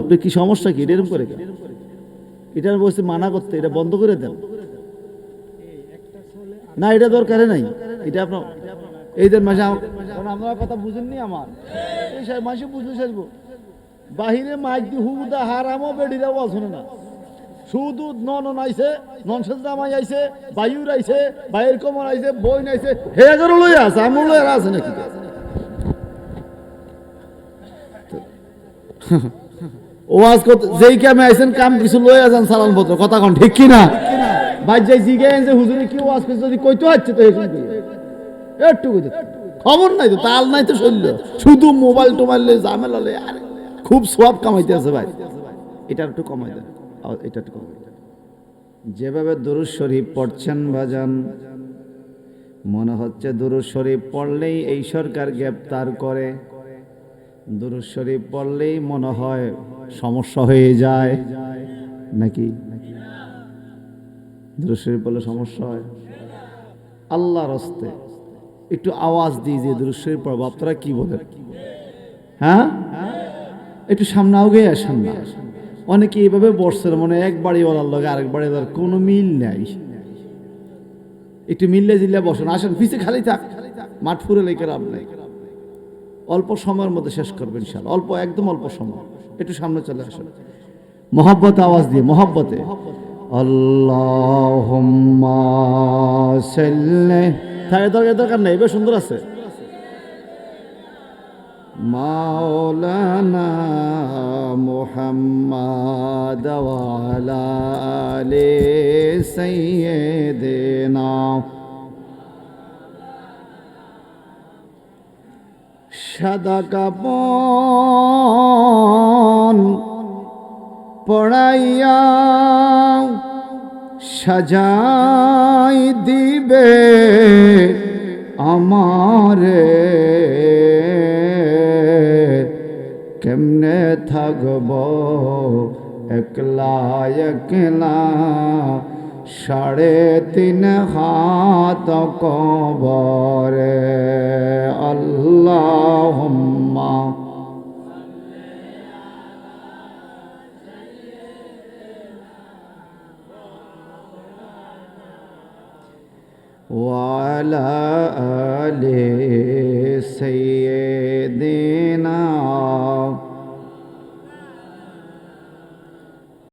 আপনি কি সমস্যা কি এরকম করে কেন? এটা বলছি মানা করতে, এটা বন্ধ করে দেন না, এটা দরকারে নাই। এটা আপনার এইদের মাসে আপনার কথা বুঝেননি আমার এই মাসে বুঝতে চাইবো বাহিরে মাইক দি হুদা হারামও বেডিরাও শুনে না, শুধু নন আইছে, ননসেন্স জামাই আইছে, বায়ুর আইছে, বায়ুর কমর আইছে, বই নাইছে, হে এগারো লই আছে, আমার লই আছে নাকি? ওয়াজ করতে যেই কামে আইছেন কাম কিছু লই আছেন সালান পত্র, কথা কোন ঠিক কি না? ভাই যাই জিগে যে হুজুরে কি ওয়াজ করছে যদি কইতে হচ্ছে তো এখন কি একটু কইতে খবর নাই তো, তাল নাই তো শৈল্য, শুধু মোবাইল টোবাইল লই ঝামেলা লই, আরে খুব সওয়াব কামাইতে আছে ভাই, এটা একটু কমাই দেন, এটা একটু কমাই দেন। যেভাবে দুরূদ শরীফ পড়ছেন বাজান, মনে হচ্ছে দুরূদ শরীফ পড়লেই এই সরকার গ্রেফতার করে, দুরূদ শরীফ পড়লেই মনে হয় সমস্যা হয়ে যায় নাকি? দুরূদ শরীফ পড়লে সমস্যা হয়? আল্লাহর রাস্তে একটু আওয়াজ দিয়ে যে দুরূদ শরীফ পড়বো, আপনারা কি বলেন? হ্যাঁ, একটু সামনে আগে আসেন না। অনেকে এইভাবে বসছেন মনে একবারই বলার লগে আরেকবারই বলার কোনো মিল নাই, একটু মিললে জিল্লে বসেন, আসেন পিছে খালি থাক, মাঠ ফুরে লেগে লাভ নাই, অল্প সময়ের মধ্যে শেষ করবেন ইনশাআল্লাহ, অল্প একদম অল্প সময়, একটু সামনে চলে আসেন মহব্বতে আওয়াজ দিয়ে, মহব্বতে আল্লাহুম্মা সাল্লি, তাই দরকার নেই, বেশ সুন্দর আছে, মাওলানা মুহাম্মদ ওয়া আলা আলি সাইয়্যিদিনা, সাদা কাপন পড়াইয়া সাজাই দিবে আমারে, কেমনে থাকব একলা একলা, 3.5 হাত কবরে, আল্লাহুম্মা ওয়া আলা আলি সাইয়্যিদিনা